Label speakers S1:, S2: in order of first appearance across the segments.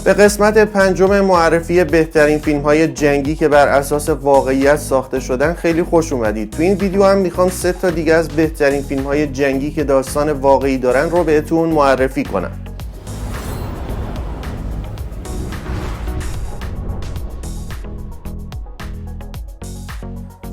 S1: به قسمت پنجم معرفی بهترین فیلم‌های جنگی که بر اساس واقعیت ساخته شدن خیلی خوش اومدید. تو این ویدیو هم میخوام 3 تا دیگه از بهترین فیلم‌های جنگی که داستان واقعی دارن رو بهتون معرفی کنم.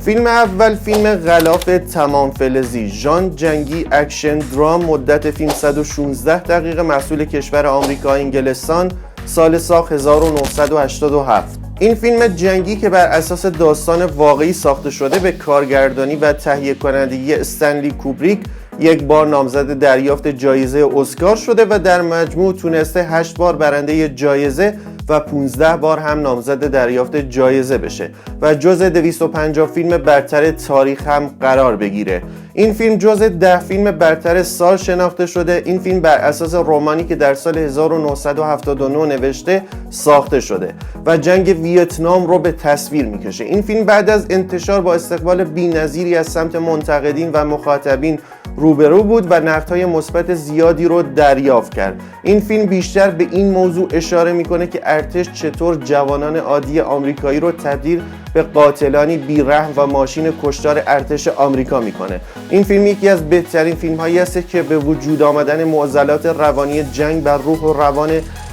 S1: فیلم اول فیلم غلاف تمام فلزی، ژان جنگی اکشن درام، مدت فیلم 116 دقیقه، محصول کشور آمریکا انگلستان، سال ساخت 1987. این فیلم جنگی که بر اساس داستان واقعی ساخته شده به کارگردانی و تهیه کنندگی استنلی کوبریک یک بار نامزد دریافت جایزه اسکار شده و در مجموع تونسته 8 بار برنده جایزه و 15 بار هم نامزد دریافت جایزه بشه و جزء 250 فیلم برتر تاریخ هم قرار بگیره. این فیلم جزء 10 فیلم برتر سال شناخته شده. این فیلم بر اساس رمانی که در سال 1979 نوشته ساخته شده و جنگ ویتنام رو به تصویر میکشه. این فیلم بعد از انتشار با استقبال بی‌نظیری از سمت منتقدین و مخاطبین روبرو بود و نقدهای مثبت زیادی رو دریافت کرد. این فیلم بیشتر به این موضوع اشاره میکنه که ارتش چطور جوانان عادی آمریکایی رو تبدیل به قاتلانی بی‌رحم و ماشین کشتار ارتش آمریکا میکنه. این فیلم یکی از بهترین فیلم‌هایی است که به وجود آمدن معضلات روانی جنگ بر روح و روان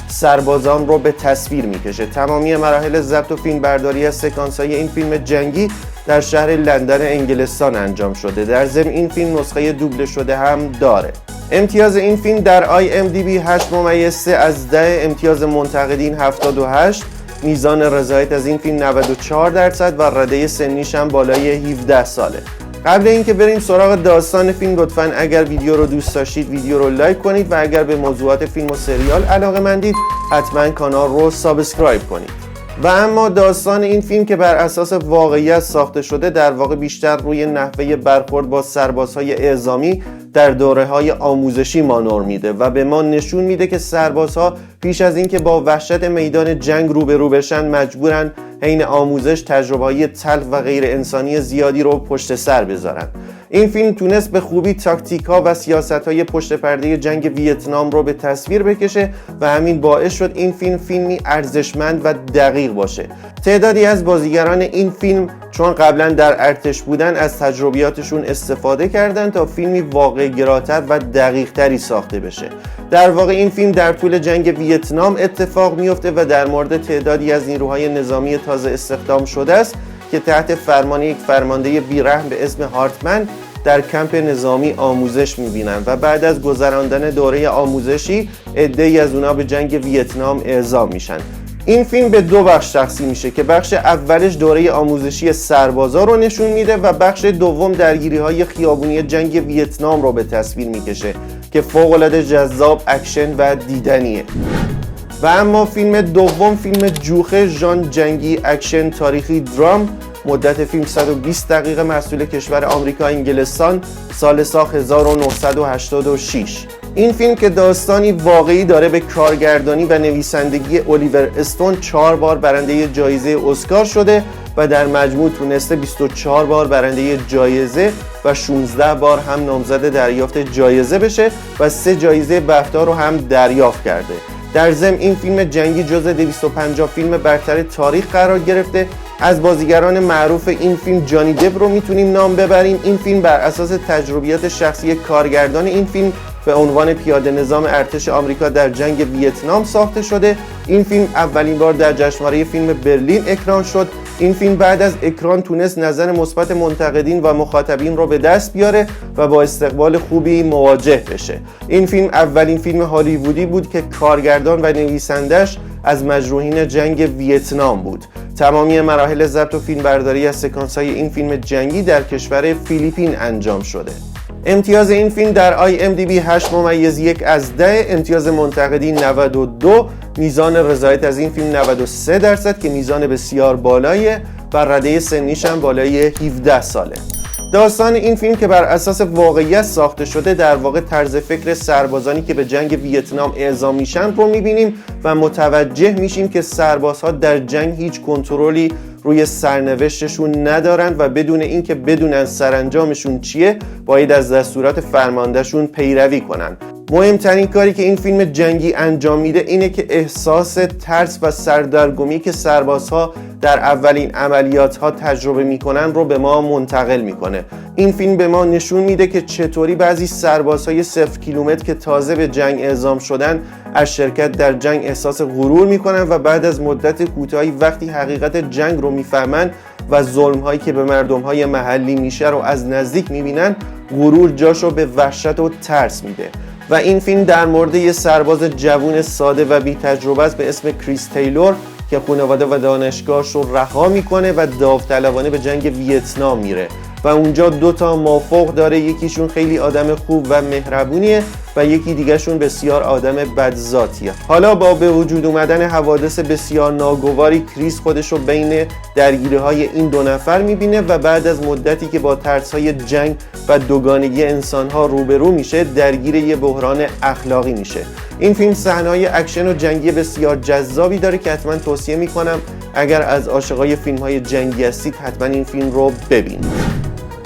S1: سربازان رو به تصویر میکشه. تمامی مراحل ضبط و فیلمبرداری از سکانس‌های این فیلم جنگی در شهر لندن انگلستان انجام شده. در ضمن این فیلم نسخه دوبله شده هم داره. امتیاز این فیلم در IMDb 8.3 از 10، امتیاز منتقدین 78، میزان رضایت از این فیلم 94% و رده سنیش هم بالای 17 ساله. قبل اینکه بریم سراغ داستان فیلم، لطفاً اگر ویدیو رو دوست داشتید ویدیو رو لایک کنید و اگر به موضوعات فیلم و سریال علاقه‌مندید حتما کانال رو سابسکرایب کنید. و اما داستان این فیلم که بر اساس واقعیت ساخته شده در واقع بیشتر روی نحوه برخورد با سربازهای اعزامی در دوره‌های آموزشی مانور میده و به ما نشون میده که سربازها پیش از اینکه با وحشت میدان جنگ روبرو بشن مجبورن حین آموزش تجربه‌های تلخ و غیر انسانی زیادی رو پشت سر بذارن. این فیلم تونست به خوبی تاکتیک‌ها و سیاست‌های پشت پرده جنگ ویتنام رو به تصویر بکشه و همین باعث شد این فیلم فیلمی ارزشمند و دقیق باشه. تعدادی از بازیگران این فیلم چون قبلا در ارتش بودن از تجربیاتشون استفاده کردن تا فیلمی واقع‌گراتر و دقیق‌تری ساخته بشه. در واقع این فیلم در طول جنگ ویتنام اتفاق میفته و در مورد تعدادی از نیروهای نظامی تازه استخدام شده است که تحت فرمان یک فرمانده بی‌رحم به اسم هارتمن در کمپ نظامی آموزش می‌بینن و بعد از گذراندن دوره آموزشی عده‌ای از اونها به جنگ ویتنام اعزام میشن. این فیلم به 2 بخش تقسیم میشه که بخش اولش دوره آموزشی سربازا رو نشون میده و بخش دوم درگیری‌های خیابونی جنگ ویتنام رو به تصویر میکشه که فوق‌العاده جذاب، اکشن و دیدنیه. و اما فیلم دوم فیلم جوخه، ژان جنگی اکشن تاریخی درام، مدت فیلم 120 دقیقه، محصول کشور آمریکا انگلستان، سال ساخت 1986. این فیلم که داستانی واقعی داره به کارگردانی و نویسندگی الیور استون 4 بار برنده جایزه اسکار شده و در مجموع تونسته 24 بار برنده جایزه و 16 بار هم نامزد دریافت جایزه بشه و 3 جایزه بفتا رو هم دریافت کرده. در ضمن این فیلم جنگی جزء 250 فیلم برتر تاریخ قرار گرفته. از بازیگران معروف این فیلم جانی دپ رو میتونیم نام ببریم. این فیلم بر اساس تجربیات شخصی کارگردان این فیلم به عنوان پیاده نظام ارتش آمریکا در جنگ ویتنام ساخته شده. این فیلم اولین بار در جشنواره فیلم برلین اکران شد. این فیلم بعد از اکران تونست نظر مثبت منتقدین و مخاطبین رو به دست بیاره و با استقبال خوبی مواجه بشه. این فیلم اولین فیلم هالیوودی بود که کارگردان و نویسندش از مجروحین جنگ ویتنام بود. تمامی مراحل ضبط و فیلمبرداری از سکانس‌های این فیلم جنگی در کشور فیلیپین انجام شده. امتیاز این فیلم در IMDb 8.1 از 10، امتیاز منتقدین 92، میزان رضایت از این فیلم 93% که میزان بسیار بالاییه و رده سنیش هم بالای 17 ساله. داستان این فیلم که بر اساس واقعیت ساخته شده در واقع طرز فکر سربازانی که به جنگ ویتنام اعزام میشن رو میبینیم و متوجه میشیم که سربازها در جنگ هیچ کنترلی روی سرنوشتشون ندارن و بدون اینکه بدونن سرانجامشون چیه باید از دستورات فرماندهشون پیروی کنن. مهمترین کاری که این فیلم جنگی انجام میده اینه که احساس ترس و سردرگمی که سربازها در اولین عملیات ها تجربه میکنن رو به ما منتقل میکنه. این فیلم به ما نشون میده که چطوری بعضی سربازهای 0 کیلومتر که تازه به جنگ اعزام شدن از شرکت در جنگ احساس غرور میکنن و بعد از مدت کوتاهی وقتی حقیقت جنگ رو میفهمن و ظلم هایی که به مردم های محلی میشه رو از نزدیک میبینن، غرور جاشو به وحشت و ترس میده. و این فیلم در مورد یه سرباز جوون ساده و بی تجربه است به اسم کریس تیلور که خانواده و دانشگاهش رو رها میکنه و داوطلبانه به جنگ ویتنام میره و اونجا 2 مافوق داره. یکیشون خیلی آدم خوب و مهربونیه و یکی دیگهشون بسیار آدم بدذاتیه. حالا با به وجود اومدن حوادث بسیار ناگواری، کریس خودش رو بین درگیری‌های این 2 نفر میبینه و بعد از مدتی که با ترس‌های جنگ و دوگانگی انسان‌ها روبرو میشه، درگیر یه بحران اخلاقی میشه. این فیلم صحنه‌های اکشن و جنگی بسیار جذابی داره که حتما توصیه میکنم اگر از عاشقای فیلم‌های جنگی هستید حتما این فیلم رو ببینید.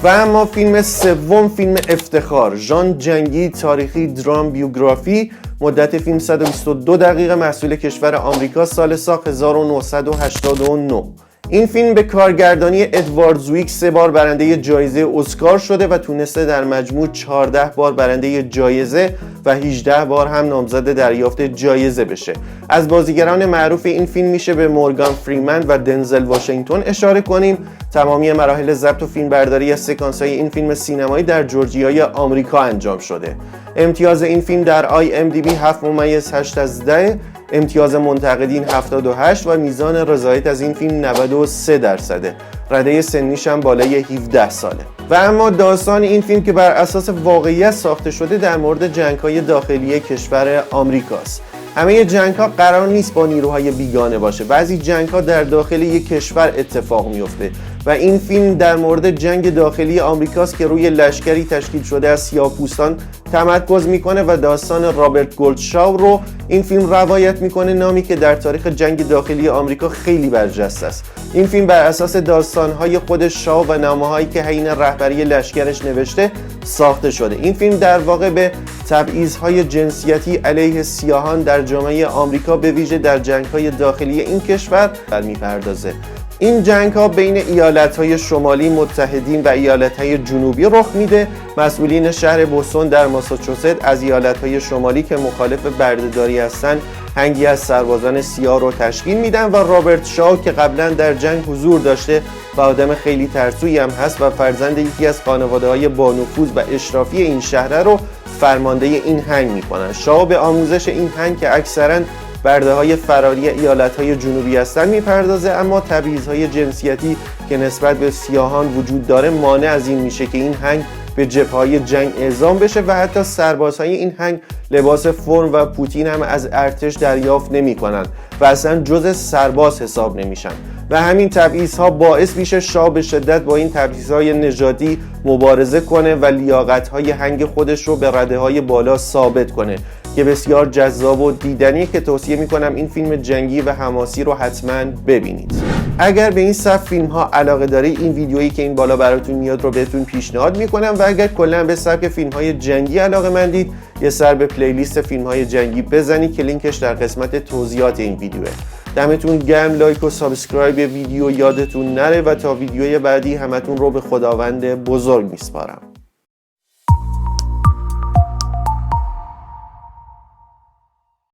S1: و اما فیلم سوم، فیلم افتخار، ژان جنگی تاریخی درام بیوگرافی، مدت فیلم 122 دقیقه، محصول کشور آمریکا، سال ساخت 1989. این فیلم به کارگردانی ادوارد زویک 3 بار برنده جایزه اسکار شده و تونسته در مجموع 14 بار برنده جایزه و 18 بار هم نامزد دریافت جایزه بشه. از بازیگران معروف این فیلم میشه به مورگان فریمن و دنزل واشنگتن اشاره کنیم. تمامی مراحل ضبط و فیلمبرداری از سکانس‌های این فیلم سینمایی در جورجیای آمریکا انجام شده. امتیاز این فیلم در IMDb 7.8 از 10، امتیاز منتقدین 78 و میزان رضایت از این فیلم 93%. رده سنیش هم بالای 17 ساله. و اما داستان این فیلم که بر اساس واقعیت ساخته شده در مورد جنگ‌های داخلی کشور آمریکاست. همه جنگ‌ها قرار نیست با نیروهای بیگانه باشه. بعضی جنگ‌ها در داخل یک کشور اتفاق میفته و این فیلم در مورد جنگ داخلی آمریکاست که روی لشکری تشکیل شده از سیاه‌پوستان تمرکز میکنه و داستان رابرت گولدشاو رو این فیلم روایت میکنه، نامی که در تاریخ جنگ داخلی آمریکا خیلی برجسته است. این فیلم بر اساس داستان‌های خود شاو و نامه‌هایی که حین رهبری لشکرش نوشته ساخته شده. این فیلم در واقع به تبعیض‌های جنسیتی علیه سیاهان در جامعه آمریکا به ویژه در جنگ‌های داخلی این کشور می‌پردازه. این جنگ‌ها بین ایالت‌های شمالی متحدین و ایالت‌های جنوبی رخ میده. مسئولین شهر بوستون در ماساچوست از ایالت‌های شمالی که مخالف بردهداری هستند هنگی از سربازان سیاه رو تشکیل میدن و رابرت شاو که قبلا در جنگ حضور داشته و آدم خیلی ترسویی هم هست و فرزند یکی از خانواده‌های بانفوذ و اشرافی این شهر رو فرمانده این هنگ میکنن. شاو به آموزش این هنگ که اکثراً برده‌های فراری ایالت‌های جنوبی هستند میپردازه، اما تبعیض‌های جنسیتی که نسبت به سیاهان وجود داره مانع از این میشه که این هنگ به جبهه‌های جنگ اعزام بشه و حتی سربازهای این هنگ لباس فرم و پوتین هم از ارتش دریافت نمی‌کنن و اصلا جزء سرباز حساب نمیشن و همین تبعیض‌ها باعث میشه شاه به شدت با این تبعیض‌های نژادی مبارزه کنه و لیاقت‌های هنگ خودش رو به رده‌های بالا ثابت کنه که بسیار جذاب و دیدنی که توصیه میکنم این فیلم جنگی و حماسی رو حتما ببینید. اگر به این سبک فیلم ها علاقه داری این ویدیویی که این بالا براتون میاد رو بهتون پیشنهاد میکنم و اگر کلا به سبک فیلم های جنگی علاقه مندید یه سر به پلیلیست فیلم های جنگی بزنید که لینکش در قسمت توضیحات این ویدیوه. دمتون گرم، لایک و سابسکرایب ویدیو یادتون نره و تا ویدیوی بعدی همتون رو به خداوند بزرگ میسپارم.